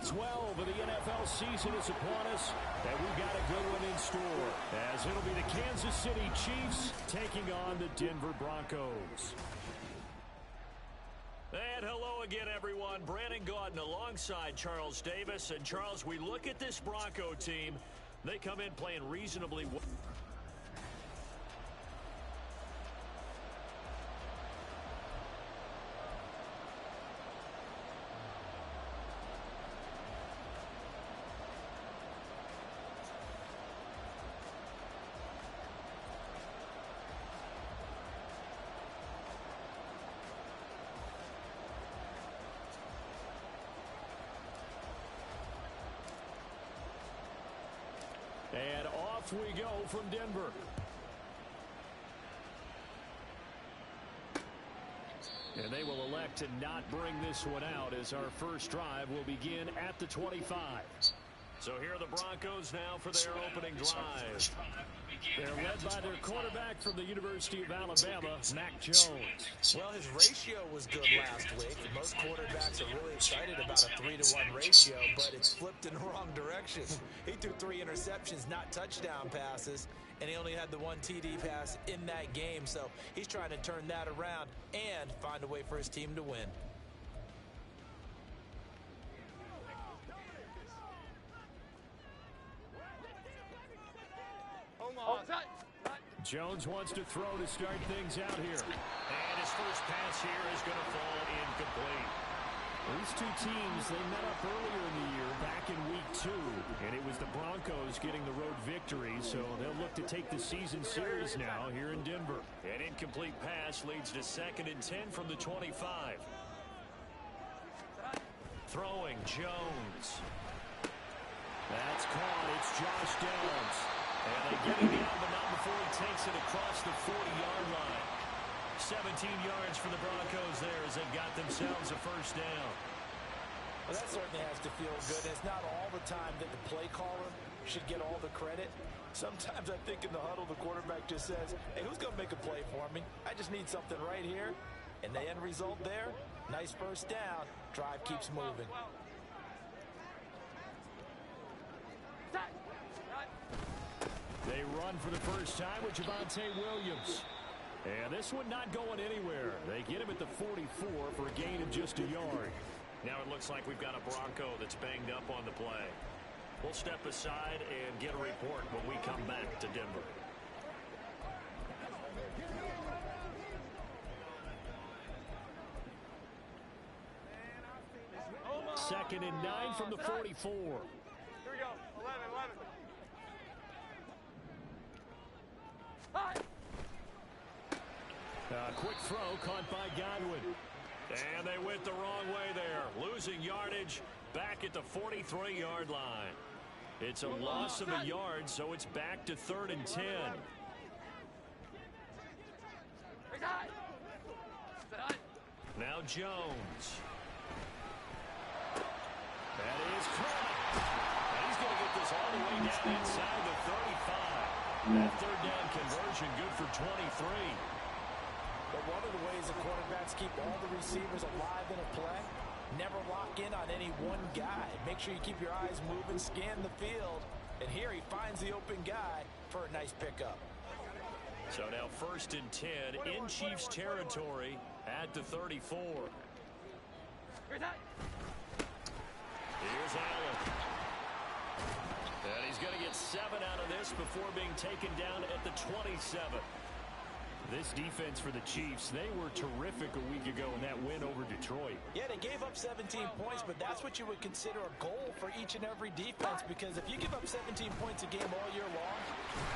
12 of the NFL season is upon us, and we've got a good one in store, as it'll be the Kansas City Chiefs taking on the Denver Broncos. And hello again, everyone. Brandon Gaudin alongside Charles Davis. And, Charles, we look at this Bronco team. They come in playing reasonably well. And off we go from Denver. And they will elect to not bring this one out, as our first drive will begin at the 25. So here are the Broncos now for their opening drive. They're led by their quarterback from the University of Alabama, Mac Jones. Well, his ratio was good last week. Most quarterbacks are really excited about a 3-to-1 ratio, but it's flipped in the wrong direction. He threw 3 interceptions, not touchdown passes, and he only had the 1 TD pass in that game. So he's trying to turn that around and find a way for his team to win. Jones wants to throw to start things out here. And his first pass here is going to fall incomplete. These two teams, they met up earlier in the year, back in week 2, and it was the Broncos getting the road victory, so they'll look to take the season series now here in Denver. An incomplete pass leads to 2nd and 10 from the 25. Throwing Jones. That's caught. It's Josh Downs. And they get him down, but not before he takes it across the 40-yard line. 17 yards for the Broncos there as they've got themselves a first down. Well, that certainly has to feel good. It's not all the time that the play caller should get all the credit. Sometimes I think in the huddle, the quarterback just says, hey, who's going to make a play for me? I just need something right here. And the end result there, nice first down. Drive keeps moving. They run for the first time with Javonte Williams. And this one not going anywhere. They get him at the 44 for a gain of just a yard. Now it looks like we've got a Bronco that's banged up on the play. We'll step aside and get a report when we come back to Denver. Second and 9 from the 44. Here we go. 11. Quick throw caught by Godwin. And they went the wrong way there. Losing yardage back at the 43-yard line. It's a loss of a yard, so it's back to 3rd and 10. Now Jones. That is caught. And he's going to get this all the way down inside the 35. That 3rd down conversion good for 23. But one of the ways the quarterbacks keep all the receivers alive in a play, never lock in on any one guy. Make sure you keep your eyes moving, scan the field. And here he finds the open guy for a nice pickup. So now 1st and 10 in Chiefs territory at the 34. Here's Allen. And he's going to get 7 out of this before being taken down at the 27. This defense for the Chiefs, they were terrific a week ago in that win over Detroit. Yeah, they gave up 17 points, but that's what you would consider a goal for each and every defense, because if you give up 17 points a game all year long,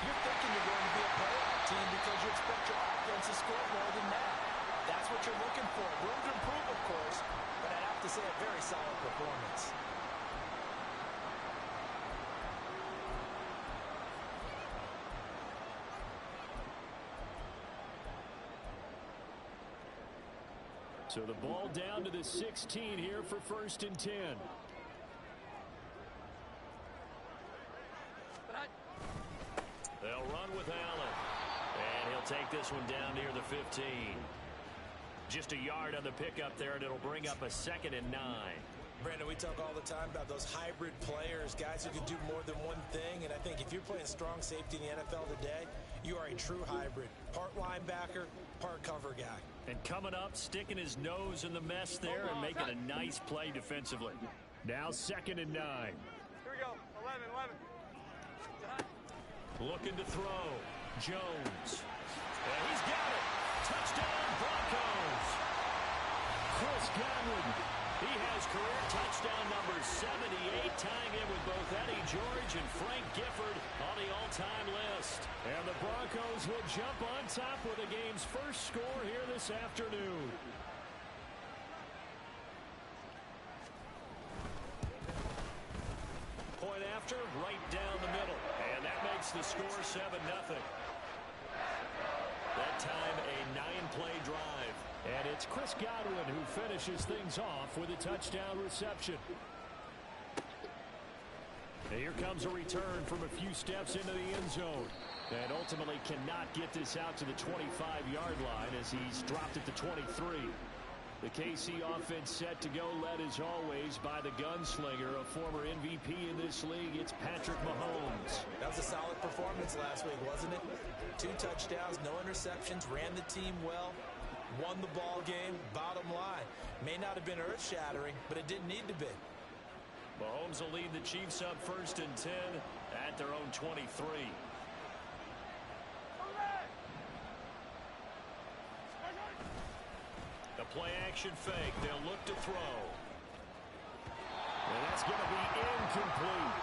you're thinking you're going to be a playoff team because you expect your offense to score more than that. That's what you're looking for. Room to improve, of course, but I'd have to say a very solid performance. So the ball down to the 16 here for 1st and 10. They'll run with Allen. And he'll take this one down near the 15. Just a yard on the pickup there, and it'll bring up a 2nd and 9. Brandon, we talk all the time about those hybrid players, guys who can do more than one thing. And I think if you're playing strong safety in the NFL today, you are a true hybrid. Part linebacker, part cover guy. And coming up, sticking his nose in the mess there and making a nice play defensively. Now 2nd and 9. Here we go. 11. Looking to throw. Jones. And he's got it. Touchdown, Broncos. Chris Godwin. He has career touchdown number 78, tying in with both Eddie George and Frank Gifford on the all-time list. And the Broncos will jump on top with the game's first score here this afternoon. Point after, right down the middle. And that makes the score 7-0. That time a 9-play drive. And it's Chris Godwin who finishes things off with a touchdown reception. And here comes a return from a few steps into the end zone. And ultimately cannot get this out to the 25-yard line as he's dropped it to 23. The KC offense set to go, led as always by the gunslinger, a former MVP in this league. It's Patrick Mahomes. That was a solid performance last week, wasn't it? 2 touchdowns, no interceptions, ran the team well, won the ball game. Bottom line, may not have been earth-shattering, but it didn't need to be. Mahomes will lead the Chiefs up 1st and 10 at their own 23. The play-action fake. They'll look to throw. And that's going to be incomplete.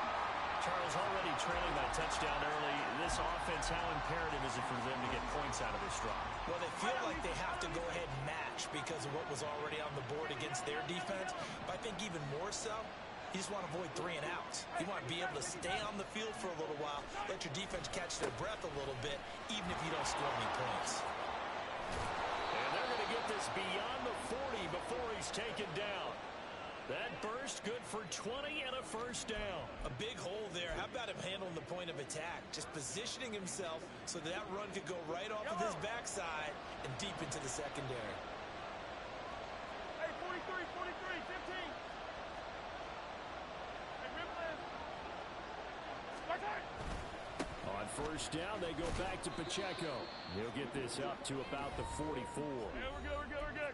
Charles, already trailing that touchdown early. This offense, how imperative is it for them to get points out of this drive? Well, they feel like they have to go ahead and match because of what was already on the board against their defense. But I think even more so, you just want to avoid 3 and outs. You want to be able to stay on the field for a little while, let your defense catch their breath a little bit, even if you don't score any points. And they're going to get this beyond the 40 before he's taken down. That burst good for 20 and a first down. A big hole there. How about him handling the point of attack? Just positioning himself so that run could go right off of his backside and deep into the secondary. Hey, 43, 15. Hey, Ripley. On first down, they go back to Pacheco. He'll get this up to about the 44. Yeah, we're good.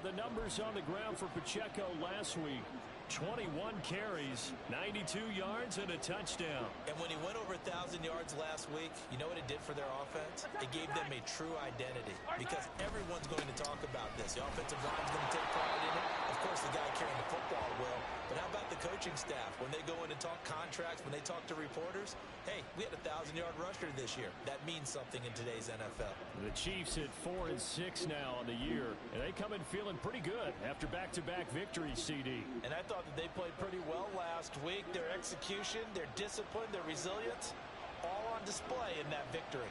The numbers on the ground for Pacheco last week: 21 carries, 92 yards, and a touchdown. And when he went over 1,000 yards last week, you know what it did for their offense? It gave them a true identity because everyone's going to talk about this. The offensive line's going to take pride in it. Of course, the guy carrying the football will. But how about the coaching staff? When they go in and talk contracts, when they talk to reporters, hey, we had a 1,000-yard rusher this year. That means something in today's NFL. The Chiefs at 4-6 now on the year, and they come in feeling pretty good after back-to-back victories, CD. And I thought that they played pretty well last week. Their execution, their discipline, their resilience, all on display in that victory.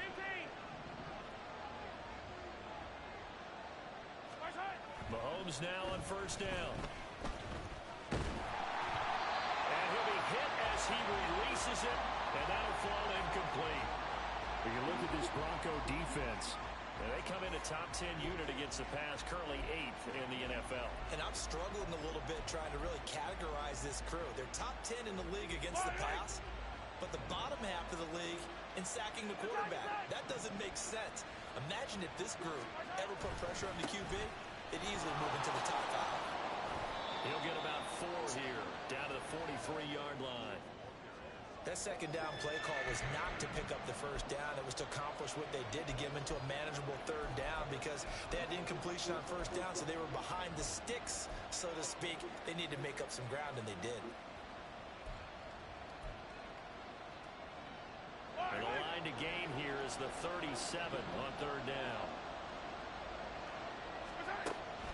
15. Mahomes now on first down. And he'll be hit as he releases it, and that'll fall incomplete. When you look at this Bronco defense, And they come in a top 10 unit against the pass, currently 8th in the NFL. And I'm struggling a little bit trying to really categorize this crew. They're top 10 in the league against the pass, but the bottom half of the league in sacking the quarterback. That doesn't make sense. Imagine if this group ever put pressure on the QB, it'd easily move into the top 5. He'll get about 4 here, down to the 43-yard line. That second down play call was not to pick up the first down. It was to accomplish what they did to get them into a manageable third down because they had incompletion on first down, so they were behind the sticks, so to speak. They needed to make up some ground, and they did. And the line to gain here is the 37 on third down.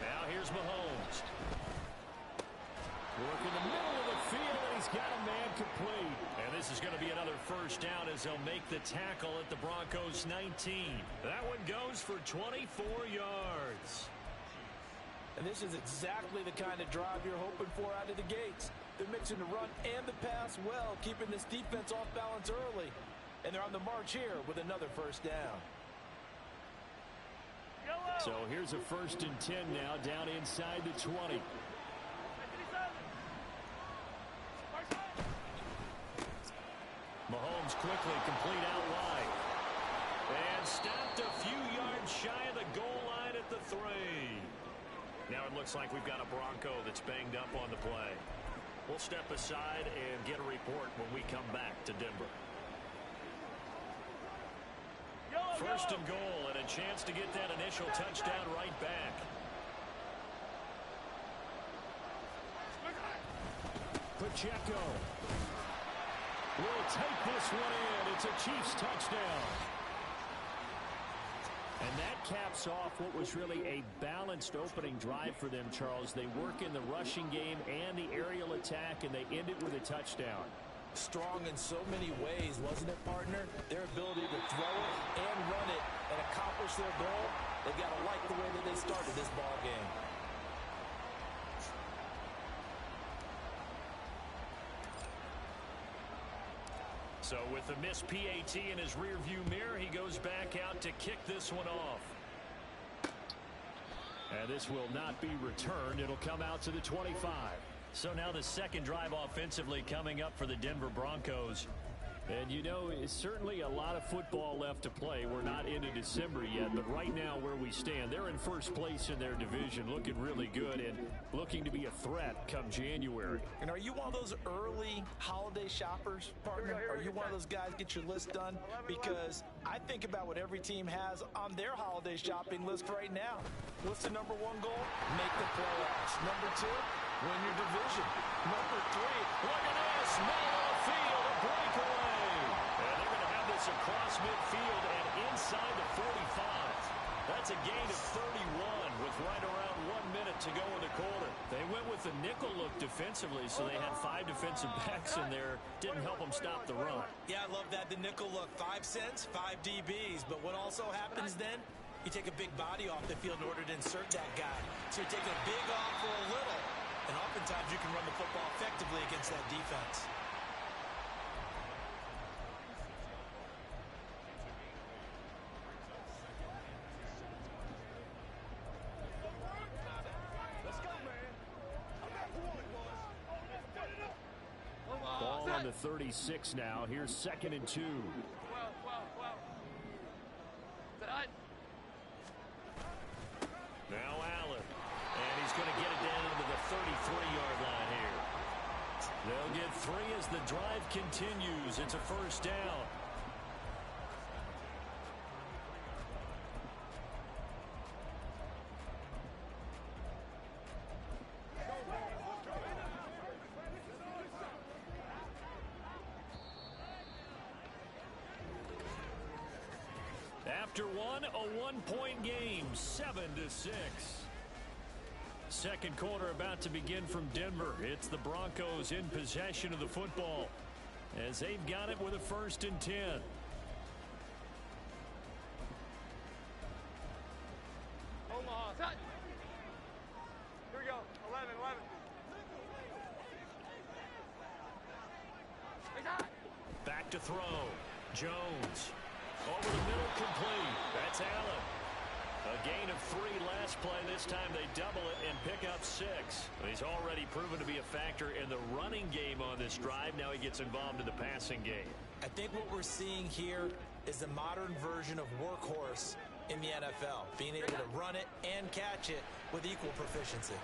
Now here's Mahomes. Working the middle of the field, and he's got a man complete. And this is going to be another first down as they'll make the tackle at the Broncos' 19. That one goes for 24 yards. And this is exactly the kind of drive you're hoping for out of the gates. They're mixing the run and the pass well, keeping this defense off balance early. And they're on the march here with another first down. So here's a 1st and 10 now, down inside the 20. quickly, complete out wide. And stopped a few yards shy of the goal line at the 3. Now it looks like we've got a Bronco that's banged up on the play. We'll step aside and get a report when we come back to Denver. First and goal, and a chance to get that initial touchdown right back. Pacheco will take this one in. It's a Chiefs touchdown. And that caps off what was really a balanced opening drive for them, Charles. They work in the rushing game and the aerial attack, and they end it with a touchdown. Strong in so many ways, wasn't it, partner? Their ability to throw it and run it and accomplish their goal, they've got to like the way that they started this ball game. So with the missed PAT in his rearview mirror, he goes back out to kick this one off. And this will not be returned. It'll come out to the 25. So now the second drive offensively coming up for the Denver Broncos. And, you know, it's certainly a lot of football left to play. We're not into December yet, but right now where we stand, they're in first place in their division, looking really good and looking to be a threat come January. And are you one of those early holiday shoppers, partner? Are you one of those guys get your list done? Because I think about what every team has on their holiday shopping list right now. What's the number one goal? Make the playoffs. Number 2, win your division. Number 3, look at this, middle of the field, a breakaway. And they're going to have this across midfield and inside the 45. That's a gain of 31 with right around 1 minute to go in the quarter. They went with the nickel look defensively, so they had 5 defensive backs in there. Didn't help them stop the run. Yeah, I love that. The nickel look, 5 cents, 5 DBs. But what also happens then? You take a big body off the field in order to insert that guy. So you're taking a big off for a little. And oftentimes you can run the football effectively against that defense. Let's go, man. I'm back for one, boys. Ball on the 36 now. Here's 2nd and 2. Well. Tonight. Now Allen. And he's going to get it down to the 33-yard line here. They'll get 3 as the drive continues. It's a first down. After one, a one-point game, 7-6. Second quarter about to begin from Denver. It's the Broncos in possession of the football as they've got it with a 1st and 10. Omaha, set. Here we go. 11. Back to throw. Jones. Over the middle, complete. That's Allen. A gain of 3 last play. This time they double it and pick up 6. He's already proven to be a factor in the running game on this drive. Now he gets involved in the passing game. I think what we're seeing here is the modern version of workhorse in the NFL, being able to run it and catch it with equal proficiency.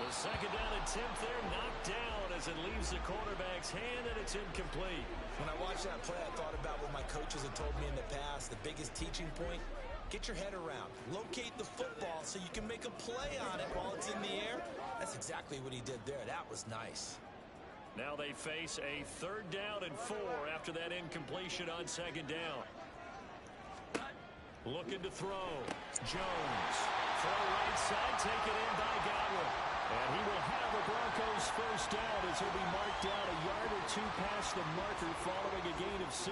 The second down attempt there knocked down as it leaves the quarterback's hand, and it's incomplete. When I watched that play, I thought about what my coaches had told me in the past. The biggest teaching point, get your head around. Locate the football so you can make a play on it while it's in the air. That's exactly what he did there. That was nice. Now they face a 3rd down and 4 after that incompletion on 2nd down. Looking to throw. Jones. Throw right side, taken in by Godwin. And he will have the Broncos 1st down as he'll be marked down a yard or 2 past the marker following a gain of 6.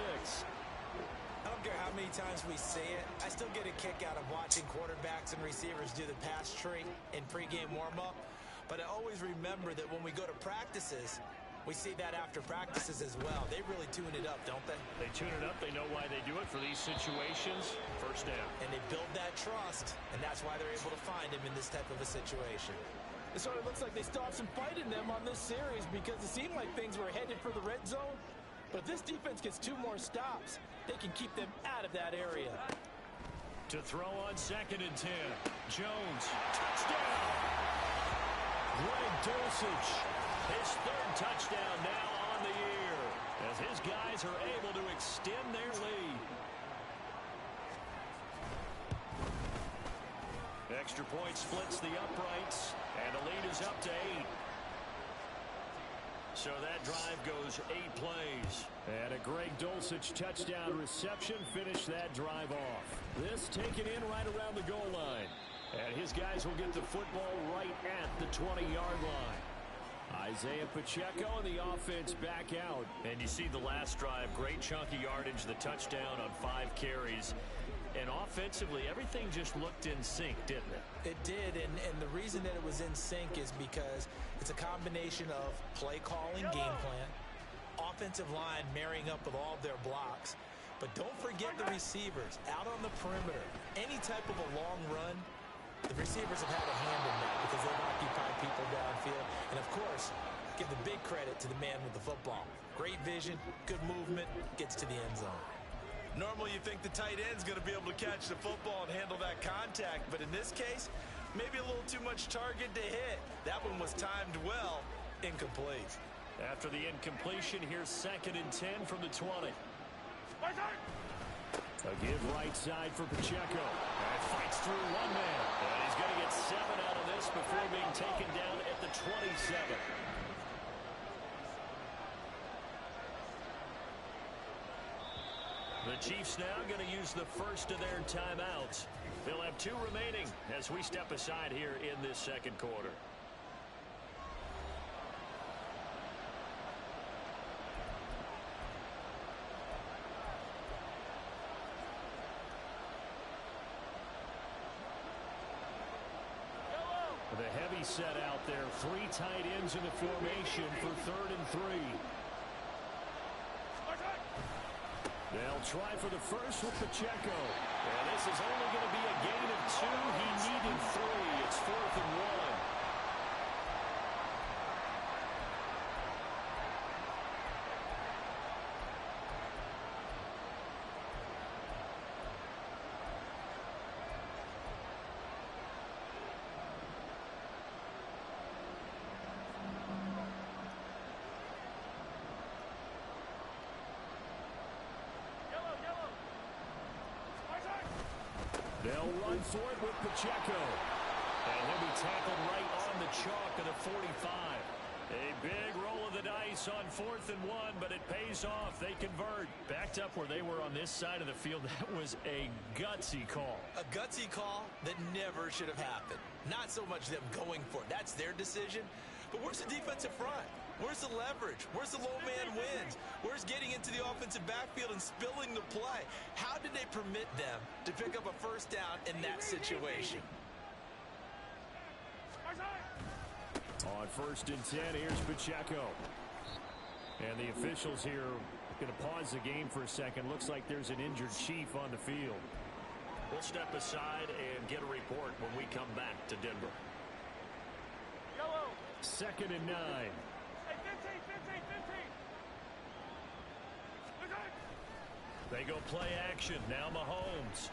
I don't care how many times we say it, I still get a kick out of watching quarterbacks and receivers do the pass tree in pregame warm-up. But I always remember that when we go to practices, we see that after practices as well. They really tune it up, don't they? They tune it up. They know why they do it for these situations. 1st down. And they build that trust, and that's why they're able to find him in this type of a situation. It sort of looks like they still have some fight in them on this series because it seemed like things were headed for the red zone. But if this defense gets 2 more stops, they can keep them out of that area. To throw on 2nd and 10. Jones, touchdown! Greg Dulcich, his 3rd touchdown now on the year, as his guys are able to extend their lead. Extra point splits the uprights, and the lead is up to 8. So that drive goes 8 plays. And a Greg Dulcich touchdown reception finished that drive off. This taken in right around the goal line. And his guys will get the football right at the 20-yard line. Isaiah Pacheco and the offense back out. And you see the last drive, great chunky yardage, the touchdown on 5 carries. And offensively, everything just looked in sync, didn't it? It did, and the reason that it was in sync is because it's a combination of play calling, game plan, offensive line marrying up with all of their blocks. But don't forget the receivers out on the perimeter. Any type of a long run, the receivers have had a hand in that because they've occupied people downfield. And, of course, give the big credit to the man with the football. Great vision, good movement, gets to the end zone. Normally you think the tight end's going to be able to catch the football and handle that contact, but in this case, maybe a little too much target to hit. That one was timed well, incomplete. After the incompletion, here's 2nd and 10 from the 20. A give right side for Pacheco. And fights through 1 man. And he's going to get 7 out of this before being taken down at the 27. The Chiefs now going to use the first of their timeouts. They'll have 2 remaining as we step aside here in this 2nd quarter. The heavy set out there. 3 tight ends in the formation for 3rd and 3. They'll try for the first with Pacheco. And this is only going to be a gain of 2. He needed 3. It's 4th and 1. They'll run for it with Pacheco. And he'll be tackled right on the chalk of the 45. A big roll of the dice on 4th and 1, but it pays off. They convert. Backed up where they were on this side of the field. That was a gutsy call. A gutsy call that never should have happened. Not so much them going for it. That's their decision. But where's the defensive front? Where's the leverage? Where's the low man wins? Where's getting into the offensive backfield and spilling the play? How did they permit them to pick up a first down in that situation? On 1st and 10, here's Pacheco. And the officials here going to pause the game for a second. Looks like there's an injured Chief on the field. We'll step aside and get a report when we come back to Denver. 2nd and 9. They go play action. Now Mahomes.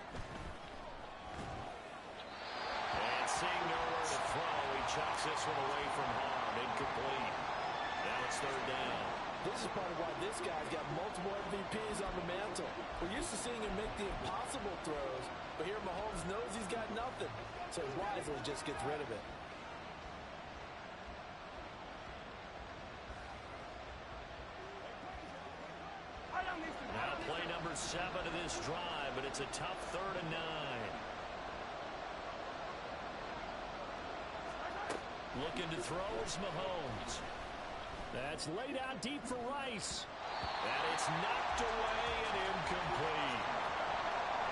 And seeing nowhere to throw, he chucks this one away from harm. Incomplete. Now it's 3rd down. This is part of why this guy's got multiple MVPs on the mantle. We're used to seeing him make the impossible throws, but here Mahomes knows he's got nothing, so he wisely just gets rid of it. Now play number 7 of this drive, but it's a tough 3rd and 9. Looking to throw is Mahomes. That's laid out deep for Rice. And it's knocked away and incomplete.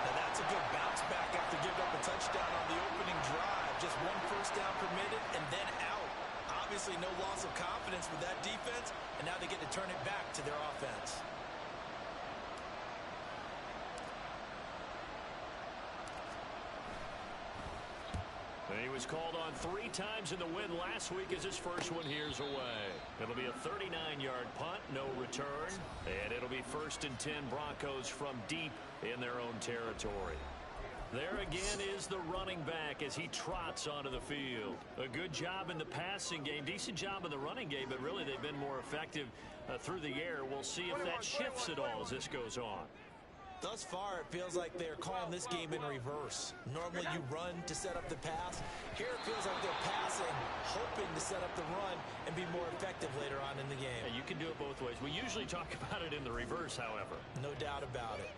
Now that's a good bounce back after giving up a touchdown on the opening drive. Just 1 first down permitted and then out. Obviously no loss of confidence with that defense, and now they get to turn it back to their offense. And he was called on 3 times in the win last week as his first one here's away. It'll be a 39-yard punt, no return. And it'll be 1st and 10 Broncos from deep in their own territory. There again is the running back as he trots onto the field. A good job in the passing game, decent job in the running game, but really they've been more effective through the air. We'll see if that shifts at all as this goes on. Thus far, it feels like they're calling this game in reverse. Normally you run to set up the pass. Here it feels like they're passing, hoping to set up the run and be more effective later on in the game. Yeah, you can do it both ways. We usually talk about it in the reverse, however. No doubt about it.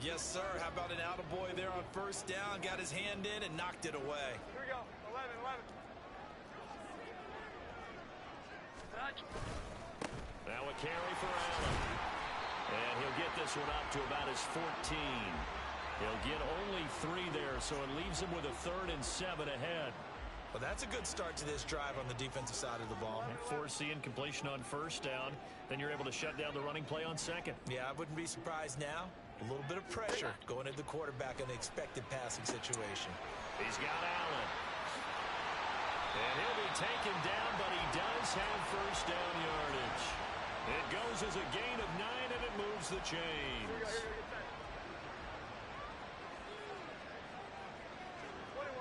Yes, sir. How about an attaboy there on 1st down? Got his hand in and knocked it away. Here we go. 11, 11. Touch. Now a carry for Allen. And he'll get this one up to about his 14. He'll get only 3 there, so it leaves him with a 3rd and 7 ahead. Well, that's a good start to this drive on the defensive side of the ball. Force the incompletion on 1st down. Then you're able to shut down the running play on 2nd. Yeah, I wouldn't be surprised now. A little bit of pressure going at the quarterback in the expected passing situation. He's got Allen. And he'll be taken down, but he does have 1st down yardage. It goes as a gain of 9, and it moves the chains.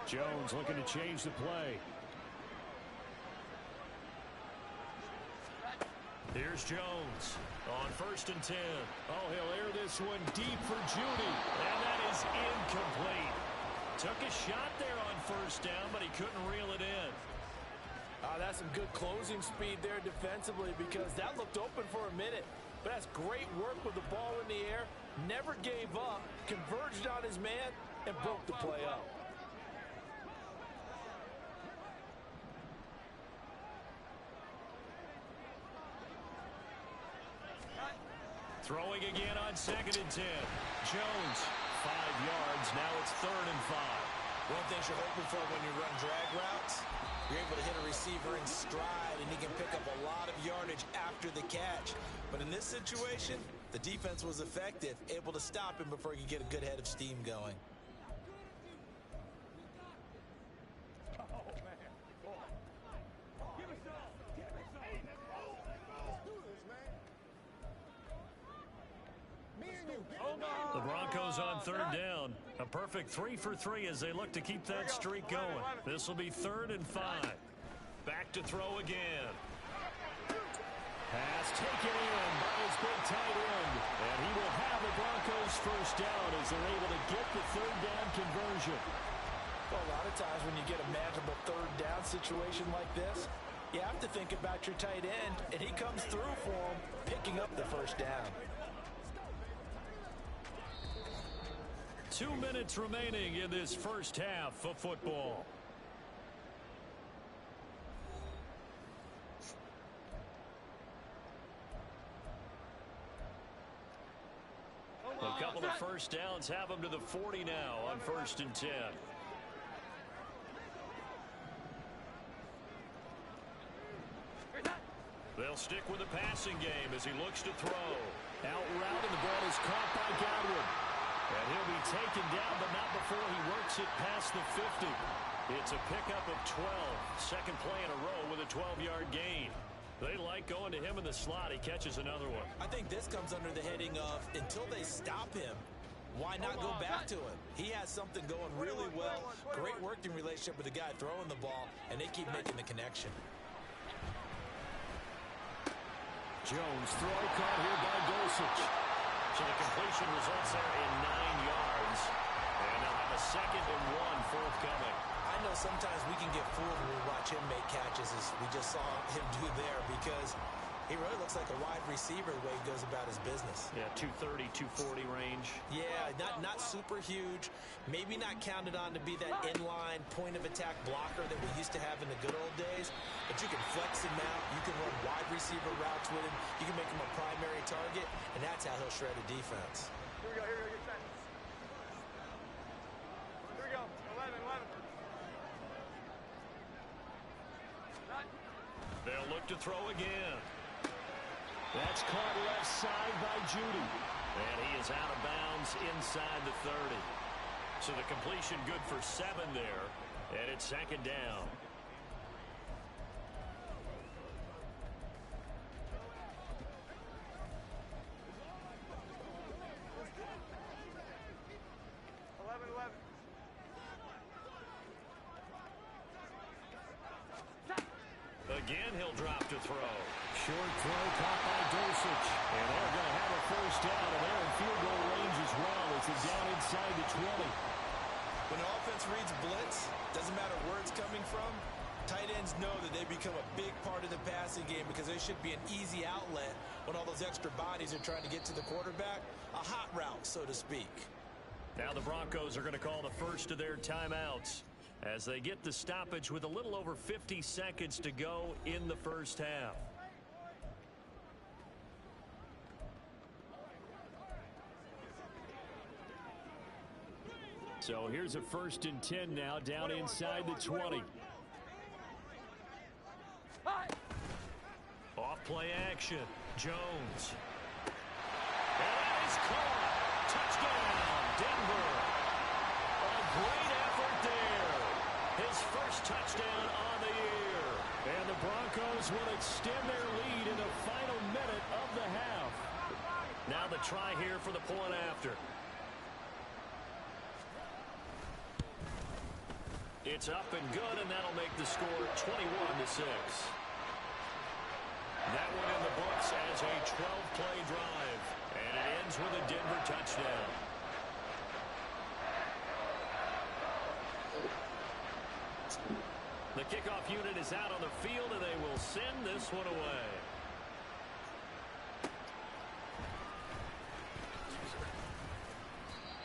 Jones looking to change the play. Here's Jones on 1st and 10. Oh, he'll air this one deep for Judy. And that is incomplete. Took a shot there on 1st down, but he couldn't reel it in. That's some good closing speed there defensively because that looked open for a minute. But that's great work with the ball in the air. Never gave up, converged on his man, and broke the play up. Throwing again on 2nd and 10. Jones, 5 yards. Now it's 3rd and 5. One thing you're hoping for when you run drag routes, you're able to hit a receiver in stride, and he can pick up a lot of yardage after the catch. But in this situation, the defense was effective, able to stop him before he could get a good head of steam going. The Broncos on 3rd down. A perfect 3 for 3 as they look to keep that streak going. This will be 3rd and 5. Back to throw again. Pass taken in by his big tight end. And he will have the Broncos 1st down as they're able to get the 3rd down conversion. Well, a lot of times when you get a manageable 3rd down situation like this, you have to think about your tight end, and he comes through for him, picking up the 1st down. 2 minutes remaining in this 1st half of football. A couple of 1st downs have them to the 40 now on 1st and 10. They'll stick with the passing game as he looks to throw. Out route, and the ball is caught by Godwin. And he'll be taken down, but not before he works it past the 50. It's a pickup of 12. Second play in a row with a 12-yard gain. They like going to him in the slot. He catches another one. I think this comes under the heading of until they stop him, why not go back to him? He has something going really well. Great working relationship with the guy throwing the ball, and they keep making the connection. Jones throw caught here by Dulcich. So the completion results there in 9 yards. And they'll have a 2nd and 1 forthcoming. I know sometimes we can get fooled when we watch him make catches as we just saw him do there because he really looks like a wide receiver the way he goes about his business. Yeah, 230, 240 range. Yeah, not super huge. Maybe not counted on to be that inline point-of-attack blocker that we used to have in the good old days. But you can flex him out. You can run wide receiver routes with him. You can make him a primary target, and that's how he'll shred a defense. Here we go, get set. Here we go, 11, 11. They'll look to throw again. That's caught left side by Judy. And he is out of bounds inside the 30. So the completion good for 7 there. And it's second down. Again, he'll drop to throw. Short throw caught by Dulcich. And they're going to have a first down, and they're in field goal range as well. It's a down inside the 20. When an offense reads blitz, doesn't matter where it's coming from, tight ends know that they become a big part of the passing game because they should be an easy outlet when all those extra bodies are trying to get to the quarterback. A hot route, so to speak. Now the Broncos are going to call the first of their timeouts as they get the stoppage with a little over 50 seconds to go in the first half. So here's a 1st and 10 now, down inside the 20. Off play action. Jones. And that is caught. Touchdown, Denver. A great effort there. His first touchdown on the year. And the Broncos will extend their lead in the final minute of the half. Now the try here for the point after. It's up and good, and that'll make the score 21-6. That one in the books as a 12-play drive. And it ends with a Denver touchdown. The kickoff unit is out on the field, and they will send this one away.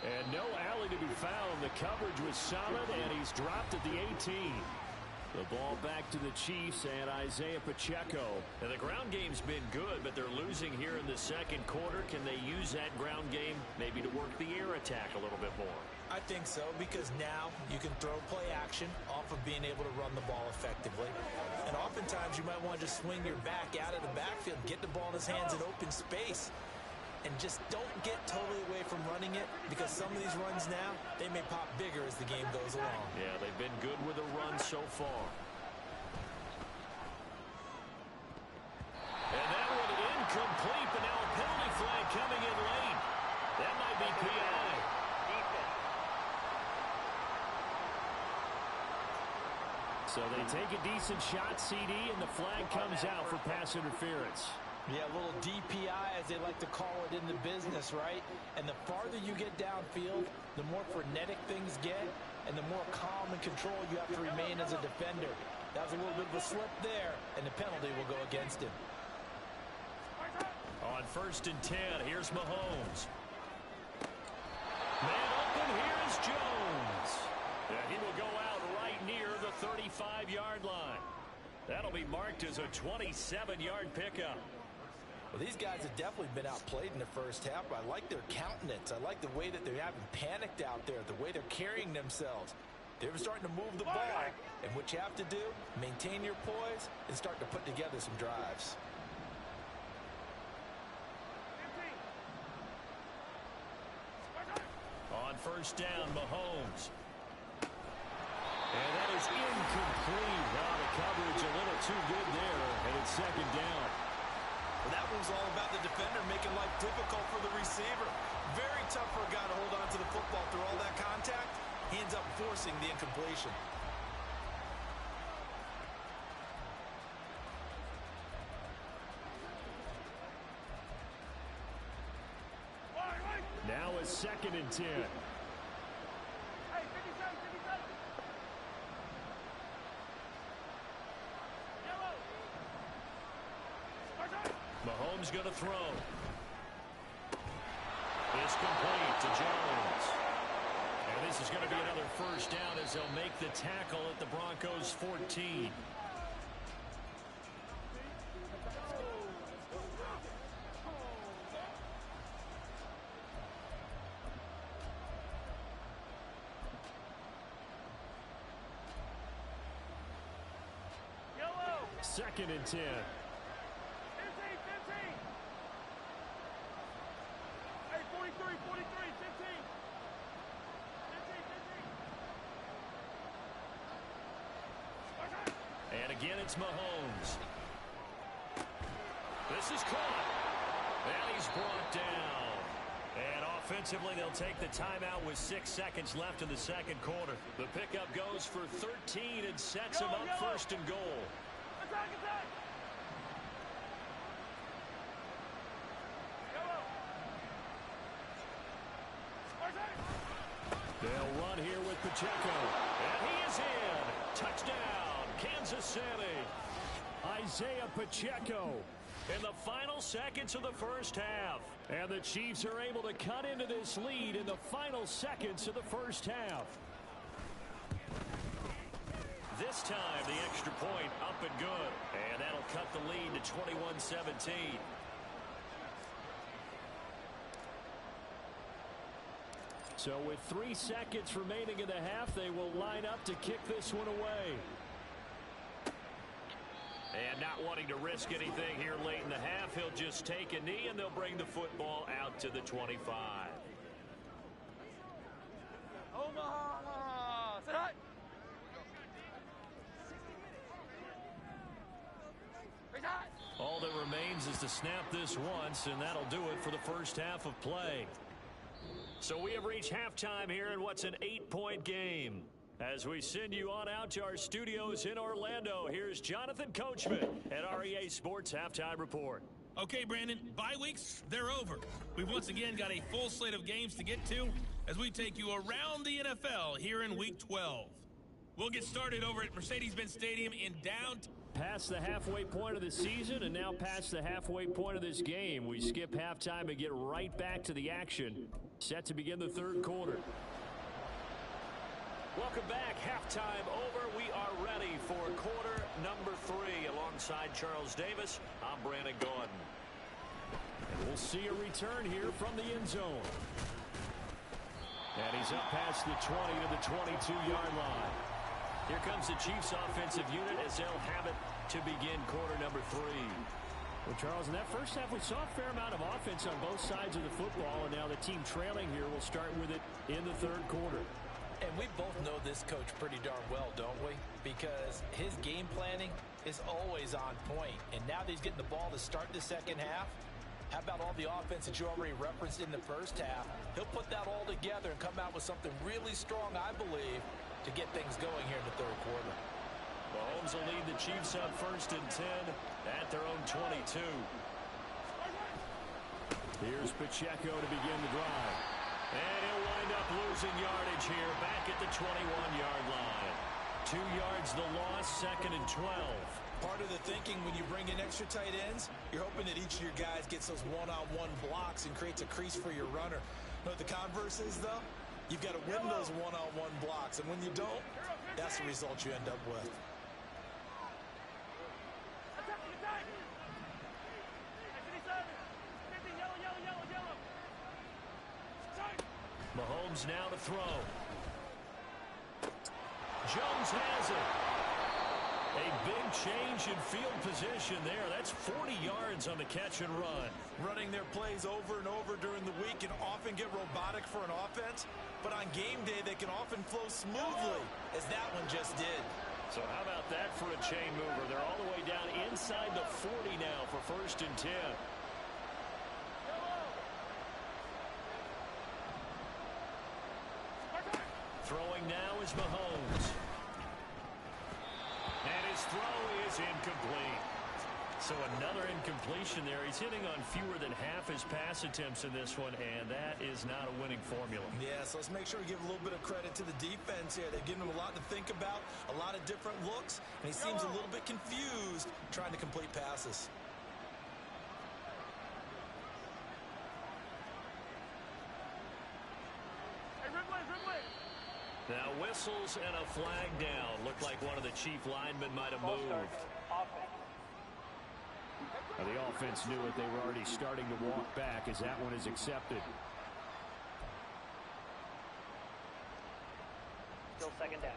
And no alley to be found. The coverage was solid, and he's dropped at the 18. The ball back to the Chiefs and Isaiah Pacheco. And the ground game's been good, but they're losing here in the second quarter. Can they use that ground game maybe to work the air attack a little bit more? I think so, because now you can throw play action off of being able to run the ball effectively. And oftentimes you might want to just swing your back out of the backfield, get the ball in his hands in open space, and just don't get totally away from running it, because some of these runs now, they may pop bigger as the game goes along. Yeah, they've been good with the run so far. And that one incomplete, but now a penalty flag coming in late. That might be PI. So they take a decent shot, CD, and the flag comes out for pass interference. Yeah, a little DPI, as they like to call it in the business, right? And the farther you get downfield, the more frenetic things get, and the more calm and control you have to remain as a defender. That was a little bit of a slip there, and the penalty will go against him. On 1st and 10, here's Mahomes. Man open, here's Jones. And he will go out right near the 35-yard line. That'll be marked as a 27-yard pickup. Well, these guys have definitely been outplayed in the first half. I like their countenance. I like the way that they haven't panicked out there, the way they're carrying themselves. They're starting to move the ball. And what you have to do, maintain your poise and start to put together some drives. On 1st down, Mahomes. And that is incomplete. Wow, the coverage a little too good there, and it's 2nd down. Well, that one's all about the defender making life difficult for the receiver. Very tough for a guy to hold on to the football through all that contact. He ends up forcing the incompletion. Now a 2nd and 10. Mahomes going to throw. It's complete to Jones. And this is going to be another 1st down as they'll make the tackle at the Broncos' 14. Second and 10. It's Mahomes. This is caught. And he's brought down. And offensively, they'll take the timeout with 6 seconds left in the second quarter. The pickup goes for 13 and sets him up first and goal. Attack, attack! They'll run here with Pacheco. And he is in. Touchdown, Kansas City. Isaiah Pacheco. In the final seconds of the first half. And the Chiefs are able to cut into this lead in the final seconds of the first half. This time, the extra point up and good. And that'll cut the lead to 21-17. So with 3 seconds remaining in the half, they will line up to kick this one away. And not wanting to risk anything here late in the half, he'll just take a knee and they'll bring the football out to the 25. Omaha! Sit high! Raise high! All that remains is to snap this once, and that'll do it for the first half of play. So we have reached halftime here in what's an 8-point game. As we send you on out to our studios in Orlando, here's Jonathan Coachman at REA Sports Halftime Report. Okay, Brandon, bye weeks, they're over. We've once again got a full slate of games to get to as we take you around the NFL here in Week 12. We'll get started over at Mercedes-Benz Stadium in downtown. Past the halfway point of the season and now past the halfway point of this game. We skip halftime and get right back to the action. Set to begin the third quarter. Welcome back. Halftime over. We are ready for quarter number 3. Alongside Charles Davis, I'm Brandon Gaudin. And we'll see a return here from the end zone. And he's up past the 20 to the 22-yard line. Here comes the Chiefs offensive unit as they'll have it to begin quarter number 3. Well, Charles, in that first half, we saw a fair amount of offense on both sides of the football, and now the team trailing here will start with it in the third quarter. And we both know this coach pretty darn well, don't we? Because his game planning is always on point. And now that he's getting the ball to start the second half, how about all the offense that you already referenced in the first half? He'll put that all together and come out with something really strong, I believe, to get things going here in the third quarter. Mahomes will lead the Chiefs on 1st and 10 at their own 22. Here's Pacheco to begin the drive. And he'll wind up losing yardage here back at the 21-yard line. 2 yards the loss, 2nd and 12. Part of the thinking when you bring in extra tight ends, you're hoping that each of your guys gets those one-on-one blocks and creates a crease for your runner. You know what the converse is, though? You've got to win those one-on-one blocks, and when you don't, that's the result you end up with. Mahomes now to throw. Jones has it. A big change in field position there. That's 40 yards on the catch and run. Running their plays over and over during the week can often get robotic for an offense, but on game day they can often flow smoothly, as that one just did. So how about that for a chain mover? They're all the way down inside the 40 now for 1st and 10. Throwing now is Mahomes. And his throw is incomplete. So another incompletion there. He's hitting on fewer than half his pass attempts in this one, and that is not a winning formula. Yeah, so let's make sure we give a little bit of credit to the defense here. They've given him a lot to think about, a lot of different looks, and he seems a little bit confused trying to complete passes. Now whistles and a flag down. Looked like one of the Chief linemen might have moved. Now the offense knew it. They were already starting to walk back as that one is accepted. Still 2nd down.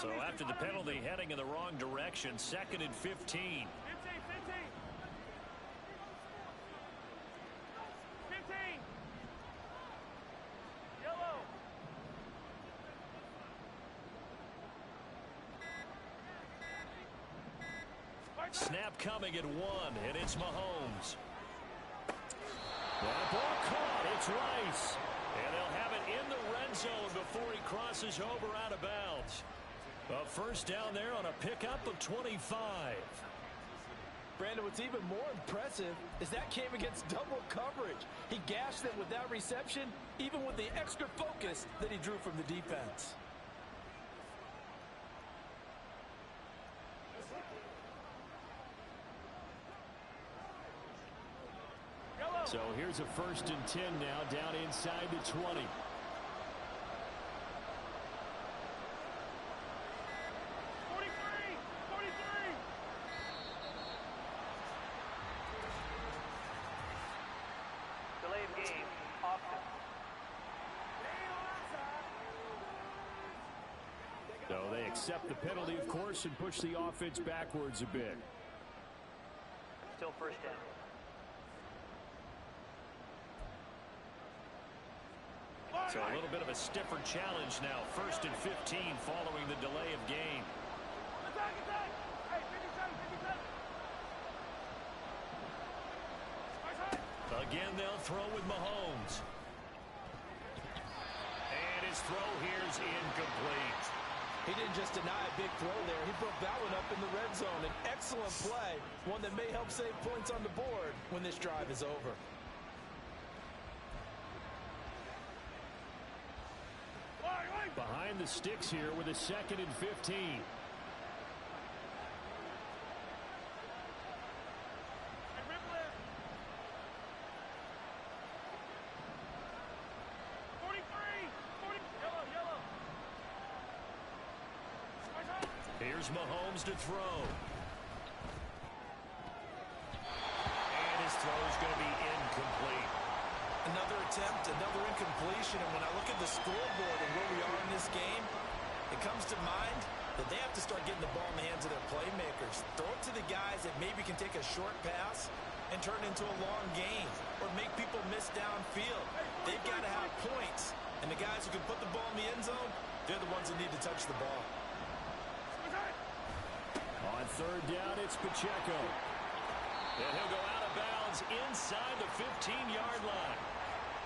So after the penalty, heading in the wrong direction, 2nd and 15. Snap coming at 1, and it's Mahomes. That ball caught. It's Rice. And they'll have it in the red zone before he crosses over out of bounds. A first down there on a pickup of 25. Brandon, what's even more impressive is that came against double coverage. He gashed them with that reception, even with the extra focus that he drew from the defense. So here's a 1st and 10 now, down inside the 20. Delay of game, offense. So they accept the penalty, of course, and push the offense backwards a bit. Still first down. So a little bit of a stiffer challenge now. 1st and 15 following the delay of game. Attack, attack! Hey, 57, 57! Again, they'll throw with Mahomes. And his throw here's incomplete. He didn't just deny a big throw there. He broke that one up in the red zone. An excellent play, one that may help save points on the board when this drive is over. Behind the sticks here with a 2nd and 15. Here's Mahomes to throw. And his throw's going to be incomplete. Another attempt, another incompletion, and when I look at the scoreboard and where we are in this game, it comes to mind that they have to start getting the ball in the hands of their playmakers. Throw it to the guys that maybe can take a short pass and turn it into a long gain or make people miss downfield. They've got to have points, and the guys who can put the ball in the end zone, they're the ones that need to touch the ball. On 3rd down, it's Pacheco. And he'll go out of bounds inside the 15-yard line.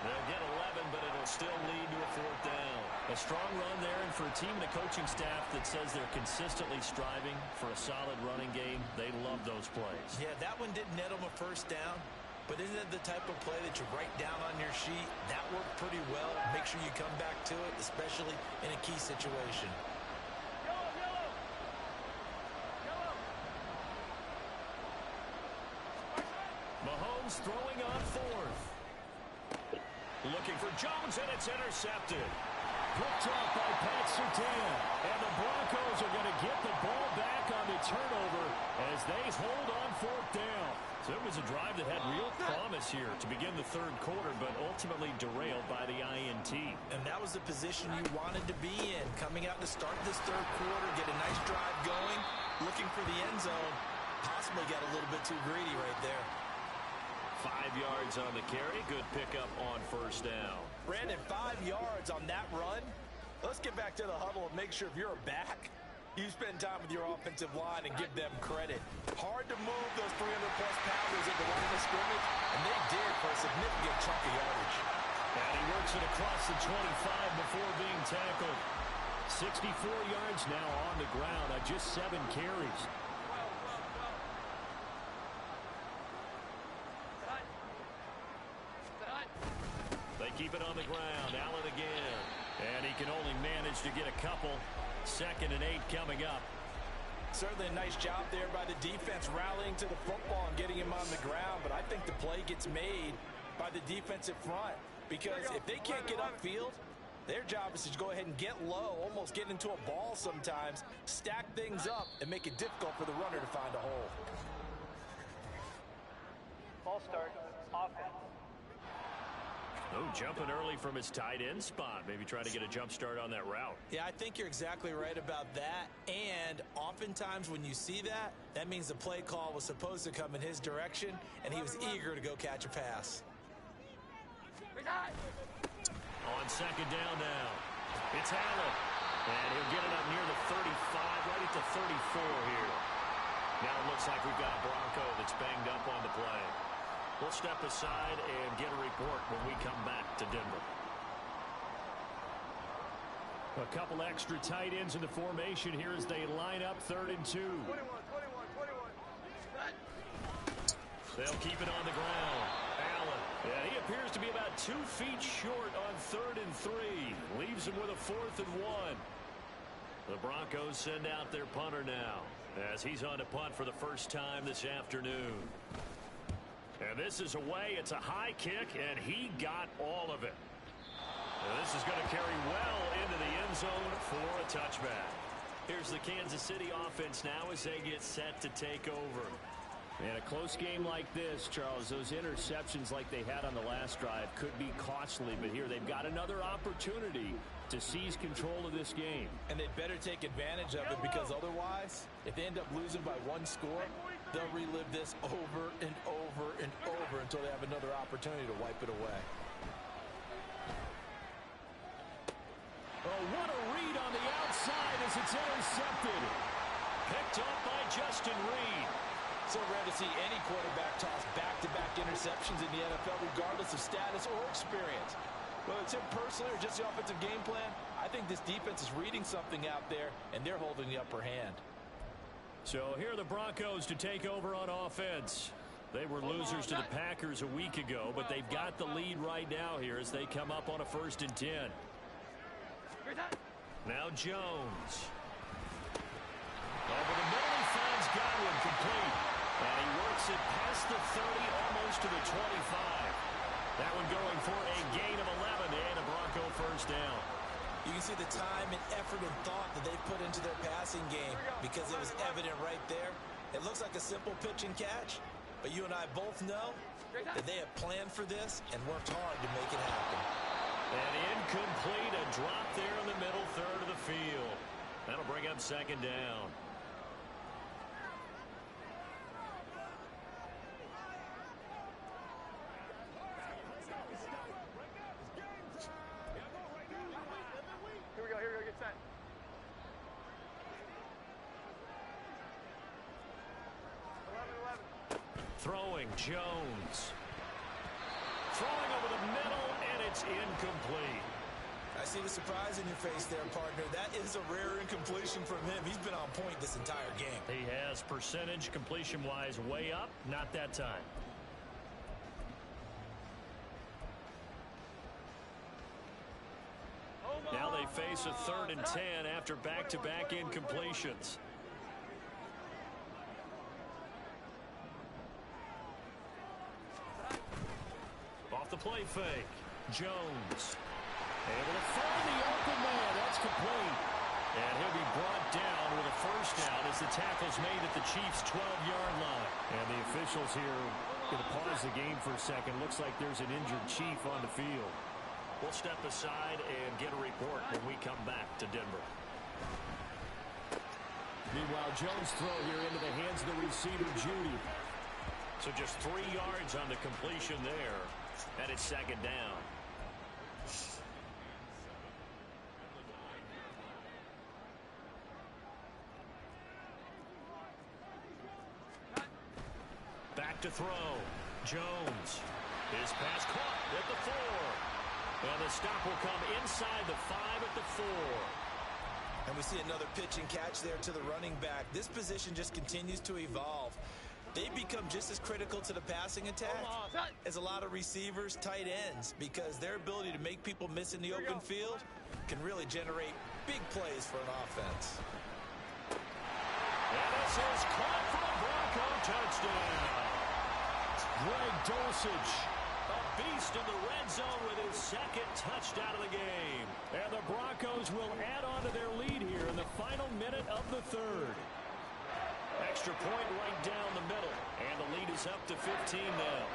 They'll get 11, but it'll still lead to a 4th down. A strong run there, and for a team and a coaching staff that says they're consistently striving for a solid running game, they love those plays. Yeah, that one didn't net them a first down, but isn't it the type of play that you write down on your sheet? That worked pretty well. Make sure you come back to it, especially in a key situation. Mahomes throwing on 4th. Looking for Jones, and it's intercepted. Picked off by Pat Surtain. And the Broncos are going to get the ball back on the turnover as they hold on 4th down. So it was a drive that had real promise here to begin the 3rd quarter, but ultimately derailed by the INT. And that was the position you wanted to be in. Coming out to start this 3rd quarter, get a nice drive going, looking for the end zone. Possibly got a little bit too greedy right there. 5 yards on the carry. Good pickup on 1st down. Brandon, 5 yards on that run. Let's get back to the huddle and make sure if you're a back, you spend time with your offensive line and give them credit. Hard to move those 300-plus pounders at the line of scrimmage, and they did for a significant chunk of yardage. And he works it across the 25 before being tackled. 64 yards now on the ground on just 7 carries. They keep it on the ground. Allen again. And he can only manage to get a couple. 2nd and 8 coming up. Certainly a nice job there by the defense rallying to the football and getting him on the ground. But I think the play gets made by the defensive front. Because if they can't get upfield, their job is to go ahead and get low, almost get into a ball sometimes, stack things up, and make it difficult for the runner to find a hole. Ball start, offense. Oh, jumping early from his tight end spot. Maybe trying to get a jump start on that route. Yeah, I think you're exactly right about that. And oftentimes when you see that, that means the play call was supposed to come in his direction, and he was eager to go catch a pass. On 2nd down now. It's Allen. And he'll get it up near the 35, right at the 34 here. Now it looks like we've got a Bronco that's banged up on the play. We'll step aside and get a report when we come back to Denver. A couple extra tight ends in the formation here as they line up 3rd and 2. 21. They'll keep it on the ground. Allen. Yeah, he appears to be about 2 feet short on 3rd and 3. Leaves him with a 4th and 1. The Broncos send out their punter now as he's on to punt for the first time this afternoon. And this is away. It's a high kick, and he got all of it. And this is going to carry well into the end zone for a touchback. Here's the Kansas City offense now as they get set to take over. In a close game like this, Charles, those interceptions like they had on the last drive could be costly, but here they've got another opportunity to seize control of this game. And they'd better take advantage of it, because otherwise, if they end up losing by 1 score, they'll relive this over and over and over until they have another opportunity to wipe it away. Oh, what a read on the outside as it's intercepted. Picked up by Justin Reed. So rare to see any quarterback toss back-to-back interceptions in the NFL, regardless of status or experience. Whether it's him personally or just the offensive game plan, I think this defense is reading something out there, and they're holding the upper hand. So here are the Broncos to take over on offense. They were losers to the Packers a week ago, but they've got the lead right now here as they come up on a 1st and 10. Now Jones. Over the middle, he finds Godwin complete. And he works it past the 30, almost to the 25. That one going for a gain of 11 and a Bronco first down. You can see the time and effort and thought that they've put into their passing game, because it was evident right there. It looks like a simple pitch and catch, but you and I both know that they have planned for this and worked hard to make it happen. And incomplete, a drop there in the middle 3rd of the field. That'll bring up 2nd down. Here we go, get set. Throwing, Jones. Throwing over the middle, and it's incomplete. I see the surprise in your face there, partner. That is a rare incompletion from him. He's been on point this entire game. He has percentage completion-wise way up, not that time. Now they face a 3rd and 10 after back-to-back incompletions. Off the play fake. Jones. Able to find the open man. That's complete. And he'll be brought down with a first down as the tackle's made at the Chiefs' 12-yard line. And the officials here going to pause the game for a second. Looks like there's an injured Chief on the field. We'll step aside and get a report when we come back to Denver. Meanwhile, Jones' throw here into the hands of the receiver, Judy. So just 3 yards on the completion there, and it's 2nd down. Back to throw. Jones. His pass caught at the 4. And the stop will come inside the 5 at the 4. And we see another pitch and catch there to the running back. This position just continues to evolve. They become just as critical to the passing attack as a lot of receivers, tight ends, because their ability to make people miss in the open field can really generate big plays for an offense. And this is caught for a Bronco touchdown. Greg Dulcich, a beast in the red zone with his 2nd touchdown of the game. And the Broncos will add on to their lead here in the final minute of the 3rd. Extra point right down the middle, and the lead is up to 15 now.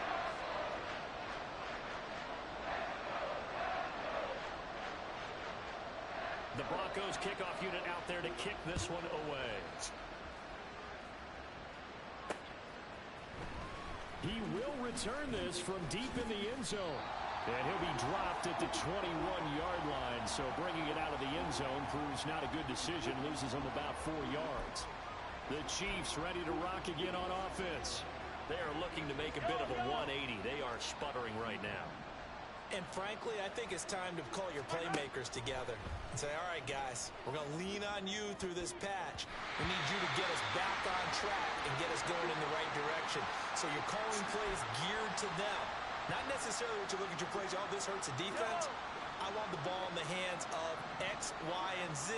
The Broncos kickoff unit out there to kick this one away. He will return this from deep in the end zone. And he'll be dropped at the 21-yard line. So bringing it out of the end zone proves not a good decision. Loses him about 4 yards. The Chiefs ready to rock again on offense. They are looking to make a bit of a 180. They are sputtering right now. And frankly, I think it's time to call your playmakers together and say, all right, guys, we're going to lean on you through this patch. We need you to get us back on track and get us going in the right direction. So you're calling plays geared to them. Not necessarily what you look at your plays, oh, this hurts the defense. I want the ball in the hands of X, Y, and Z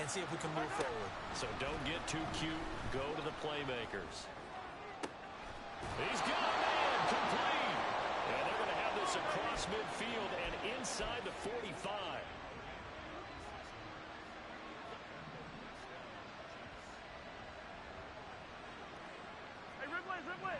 and see if we can move forward. So don't get too cute. Go to the playmakers. He's got a man complete. And they're going to have this across midfield and inside the 45. Hey, Ridley.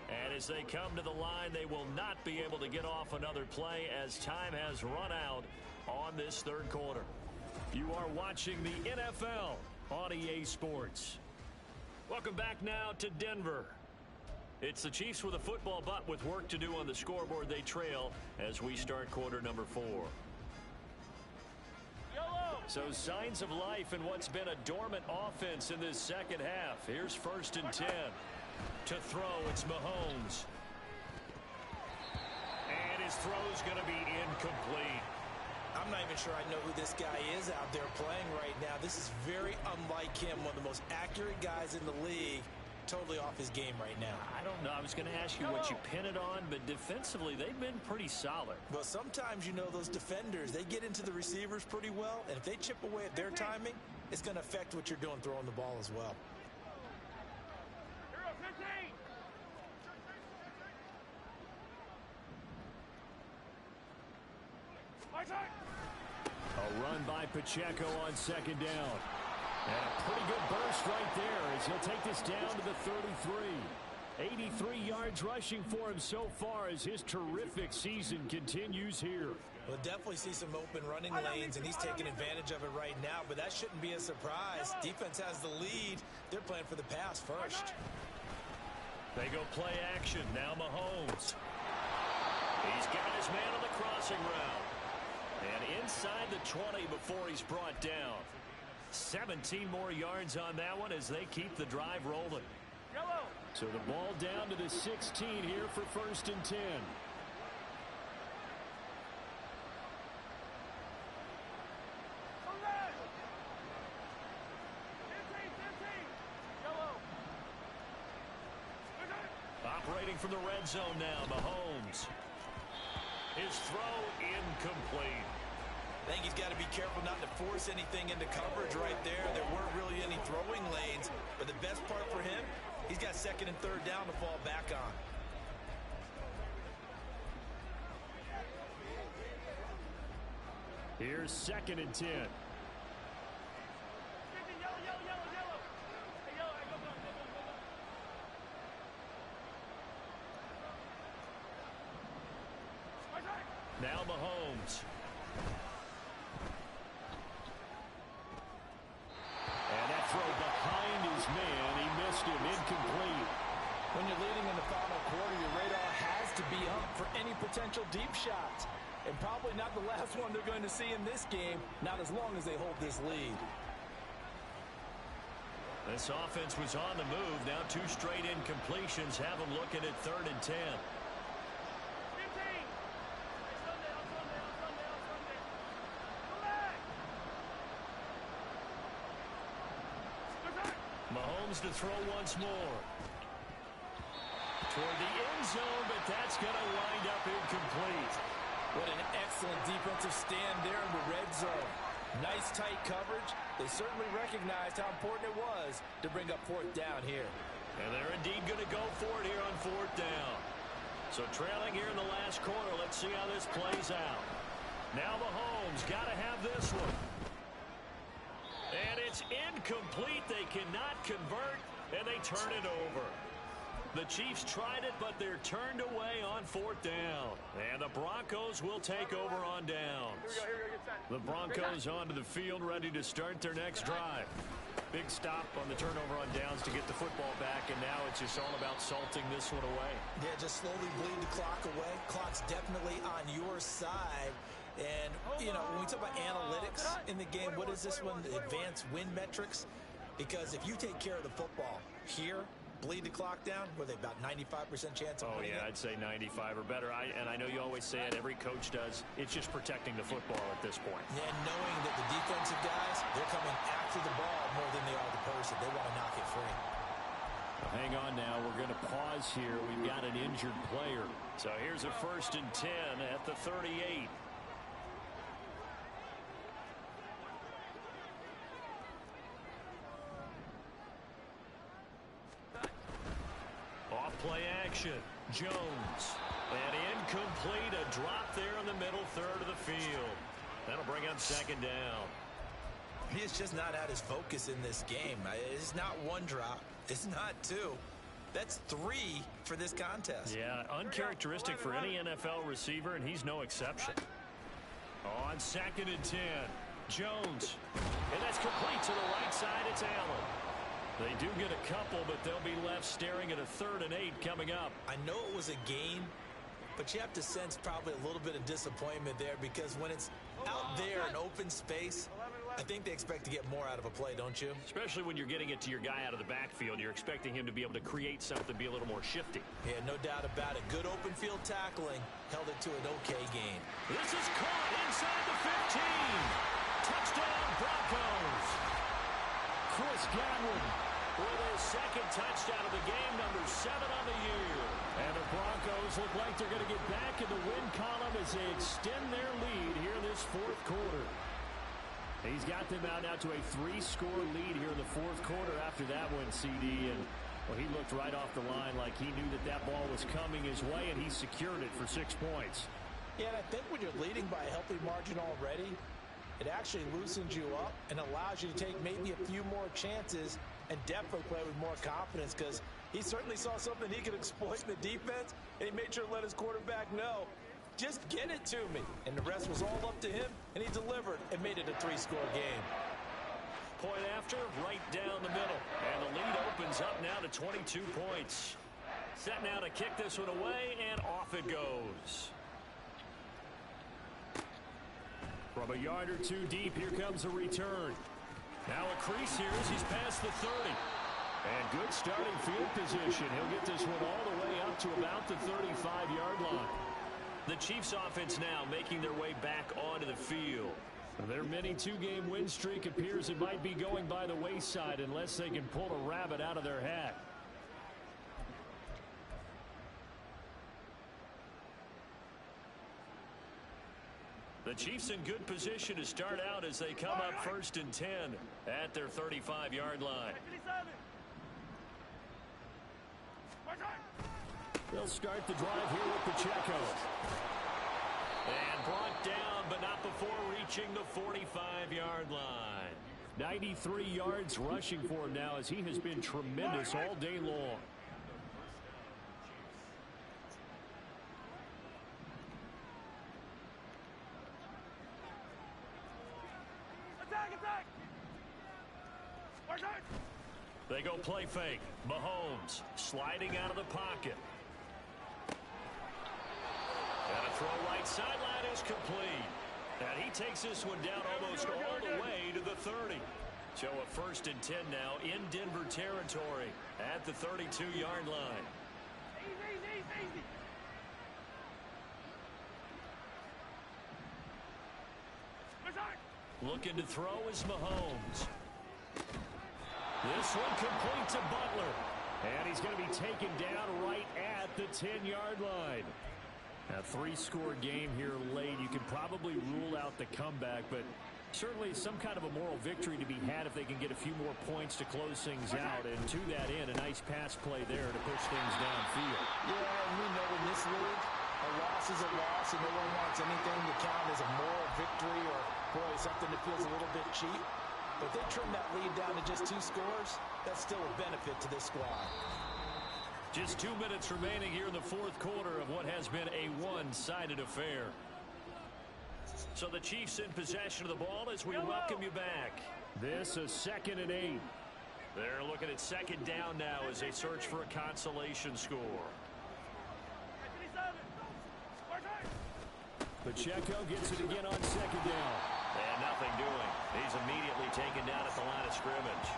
And as they come to the line, they will not be able to get off another play as time has run out on this third quarter. You are watching the NFL on EA Sports. Welcome back now to Denver. It's the Chiefs with a football, but with work to do on the scoreboard, they trail as we start quarter number 4. So signs of life in what's been a dormant offense in this second half. Here's 1st and 10. To throw, it's Mahomes. And his throw's going to be incomplete. I'm not even sure I know who this guy is out there playing right now. This is very unlike him, one of the most accurate guys in the league. Totally off his game right now. I don't know. I was going to ask you what you pin it on, but defensively, they've been pretty solid. Well, sometimes, you know, those defenders, they get into the receivers pretty well, and if they chip away at their timing, it's going to affect what you're doing throwing the ball as well. A run by Pacheco on 2nd down. And a pretty good burst right there as he'll take this down to the 33. 83 yards rushing for him so far as his terrific season continues here. We'll definitely see some open running lanes, and he's taking advantage of it right now, but that shouldn't be a surprise. Defense has the lead. They're playing for the pass first. They go play action. Now Mahomes. He's got his man on the crossing route. And inside the 20 before he's brought down. 17 more yards on that one as they keep the drive rolling. So the ball down to the 16 here for 1st and 10. Operating from the red zone now, Mahomes. His throw incomplete. I think he's got to be careful not to force anything into coverage right there. There weren't really any throwing lanes, but the best part for him, he's got 2nd and 3rd down to fall back on. Here's 2nd and 10. Now Mahomes. And that throw behind his man. He missed him. Incomplete. When you're leading in the final quarter, your radar has to be up for any potential deep shots. And probably not the last one they're going to see in this game, not as long as they hold this lead. This offense was on the move. Now 2 straight incompletions have them looking at 3rd and 10. Mahomes to throw once more. Toward the end zone, but that's going to wind up incomplete. What an excellent defensive stand there in the red zone. Nice tight coverage. They certainly recognized how important it was to bring up 4th down here. And they're indeed going to go for it here on 4th down. So trailing here in the last quarter, let's see how this plays out. Now Mahomes got to have this one. And it's incomplete. They cannot convert, and they turn it over. The Chiefs tried it, but they're turned away on 4th down. And the Broncos will take over on downs. Here we go, get set. The Broncos onto the field, ready to start their next drive. Big stop on the turnover on downs to get the football back, and now it's just all about salting this one away. Yeah, just slowly bleed the clock away. Clock's definitely on your side. And, you know, when we talk about analytics in the game, what is this one? The advanced win metrics? Because if you take care of the football here, bleed the clock down, were they about 95% chance of winning it? I'd say 95 or better. And I know you always say it, every coach does. It's just protecting the football at this point. Yeah, knowing that the defensive guys, they're coming after the ball more than they are the person. They want to knock it free. Hang on now. We're going to pause here. We've got an injured player. So here's a 1st and 10 at the 38. Off-play action. Jones. And incomplete. A drop there in the middle third of the field. That'll bring up 2nd down. He is just not at his focus in this game. It's not one drop. It's not 2. That's 3 for this contest. Yeah, uncharacteristic for any NFL receiver, and he's no exception. On 2nd and 10, Jones. And that's complete to the right side. It's Allen. They do get a couple, but they'll be left staring at a 3rd and 8 coming up. I know it was a gain, but you have to sense probably a little bit of disappointment there because when it's out there in open space, I think they expect to get more out of a play, don't you? Especially when you're getting it to your guy out of the backfield. You're expecting him to be able to create something, be a little more shifty. Yeah, no doubt about it. Good open field tackling. Held it to an okay gain. This is caught inside the 15. Touchdown, Broncos. Chris Godwin with his 2nd touchdown of the game, number 7 on the year. And the Broncos look like they're going to get back in the win column as they extend their lead here in this 4th quarter. He's got them out now to a 3-score lead here in the 4th quarter after that one, CD. And, well, he looked right off the line like he knew that that ball was coming his way, and he secured it for 6 points. Yeah, and I think when you're leading by a healthy margin already, it actually loosens you up and allows you to take maybe a few more chances and definitely play with more confidence because he certainly saw something he could exploit in the defense, and he made sure to let his quarterback know, just get it to me. And the rest was all up to him, and he delivered and made it a 3-score game. Point after, right down the middle. And the lead opens up now to 22 points. Set now to kick this one away, and off it goes. From a yard or 2 deep, here comes a return. Now a crease here as he's past the 30. And good starting field position. He'll get this one all the way up to about the 35-yard line. The Chiefs offense now making their way back onto the field. Their mini 2-game win streak appears it might be going by the wayside unless they can pull a rabbit out of their hat. The Chiefs in good position to start out as they come up 1st and 10 at their 35-yard line. They'll start the drive here with Pacheco. And brought down, but not before reaching the 45-yard line. 93 yards rushing for him now as he has been tremendous all day long. They go play fake. Mahomes sliding out of the pocket. And a throw right sideline is complete. And he takes this one down almost all the way to the 30. So a 1st and 10 now in Denver territory at the 32-yard line. Easy. Looking to throw is Mahomes. This one complete to Butler. And he's going to be taken down right at the 10-yard line. A 3-score game here late. You can probably rule out the comeback, but certainly some kind of a moral victory to be had if they can get a few more points to close things out. And to that end, a nice pass play there to push things downfield. Yeah, and we know in this league, a loss is a loss, and no one wants anything to count as a moral victory or, boy, something that feels a little bit cheap. But if they trim that lead down to just 2 scores, that's still a benefit to this squad. Just 2 minutes remaining here in the 4th quarter of what has been a one-sided affair. So the Chiefs in possession of the ball as we welcome you back. This is 2nd and 8. They're looking at 2nd down now as they search for a consolation score. Pacheco gets it again on second down. And nothing doing. He's immediately taken down at the line of scrimmage.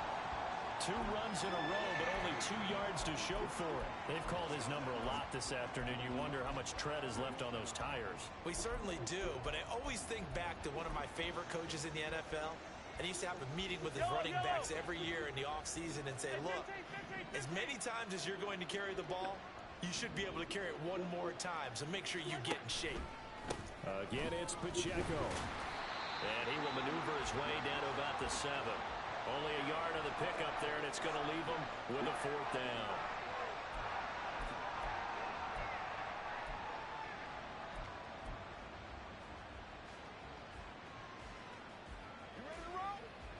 2 runs in a row, but only 2 yards to show for it. They've called his number a lot this afternoon. You wonder how much tread is left on those tires. We certainly do, but I always think back to one of my favorite coaches in the NFL. And he used to have a meeting with his running backs every year in the offseason and say, look, as many times as you're going to carry the ball, you should be able to carry it one more time, so make sure you get in shape. Again, it's Pacheco. And he will maneuver his way down to about the 7. Only a yard on the pickup there, and it's going to leave him with a 4th down.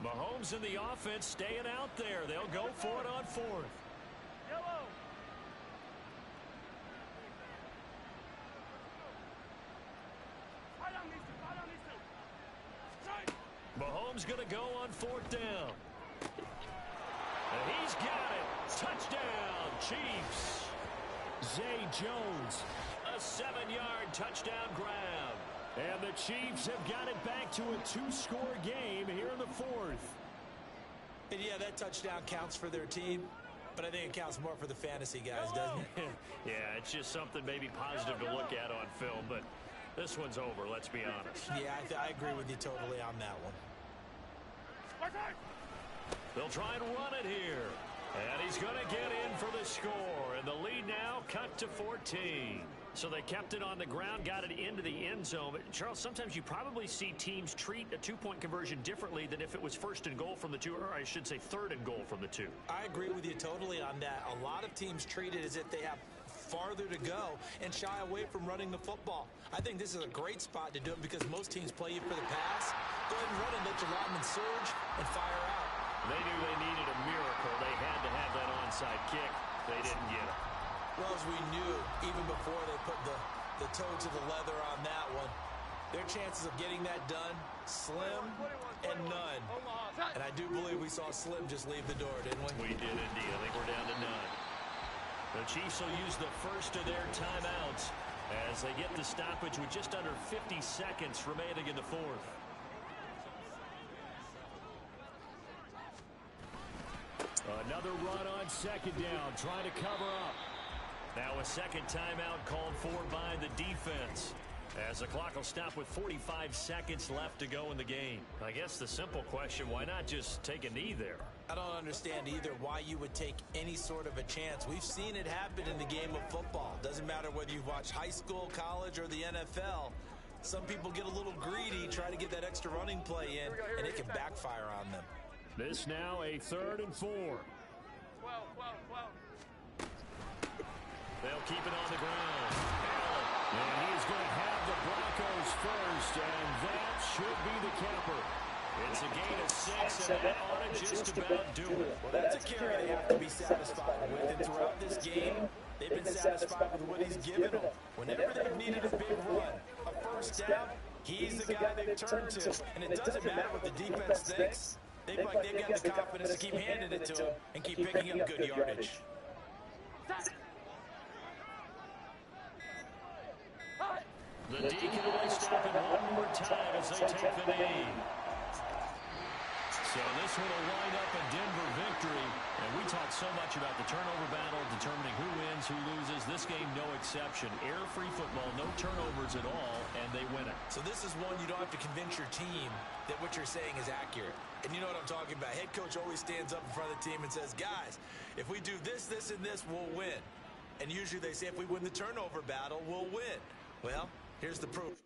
Mahomes and the offense staying out there. They'll go for it on 4th. Yellow. Mahomes going to go on 4th down. And he's got it. Touchdown, Chiefs. Zay Jones. A 7-yard touchdown grab. And the Chiefs have got it back to a 2-score game here in the 4th. And yeah, that touchdown counts for their team, but I think it counts more for the fantasy guys, doesn't it? Yeah, it's just something maybe positive to look at on film, but this one's over, let's be honest. Yeah, I agree with you totally on that one. They'll try and run it here. And he's going to get in for the score. And the lead now cut to 14. So they kept it on the ground, got it into the end zone. But Charles, sometimes you probably see teams treat a 2-point conversion differently than if it was 1st and goal from the 2, or I should say 3rd and goal from the 2. I agree with you totally on that. A lot of teams treat it as if they have farther to go and shy away from running the football. I think this is a great spot to do it because most teams play you for the pass. Go ahead and run it, let your lineman surge, and fire out. They knew they needed a miracle. They had to have that onside kick. They didn't get it. Well, as we knew, even before they put the toe to the leather on that one, their chances of getting that done, slim and none. And I do believe we saw Slim just leave the door, didn't we? We did indeed. I think we're down to none. The Chiefs will use the first of their timeouts as they get the stoppage with just under 50 seconds remaining in the 4th. Another run on 2nd down, trying to cover up. Now a second timeout called for by the defense, as the clock will stop with 45 seconds left to go in the game. I guess the simple question, why not just take a knee there? I don't understand either why you would take any sort of a chance. We've seen it happen in the game of football. Doesn't matter whether you've watched high school, college, or the NFL. Some people get a little greedy, try to get that extra running play in, and it can backfire on them. This now a 3rd and 4. They'll keep it on the ground. And he's going to have the Broncos first, and that should be the capper. It's a gain of 6, and that ought to just about do it. Well, that's a carry they have to be satisfied with, and throughout this game, they've been satisfied with what he's given them. Whenever they've needed a big run, a first down, he's the guy they've turned to. And it doesn't matter what the defense thinks. They've got the confidence to keep handing it to him and keep picking up good yardage. The D can only stop it one more time as they take the knee. So this one will wind up a Denver victory. And we talk so much about the turnover battle, determining who wins, who loses. This game, no exception. Error-free football, no turnovers at all, and they win it. So this is one you don't have to convince your team that what you're saying is accurate. And you know what I'm talking about. Head coach always stands up in front of the team and says, guys, if we do this, this, and this, we'll win. And usually they say if we win the turnover battle, we'll win. Well, here's the proof.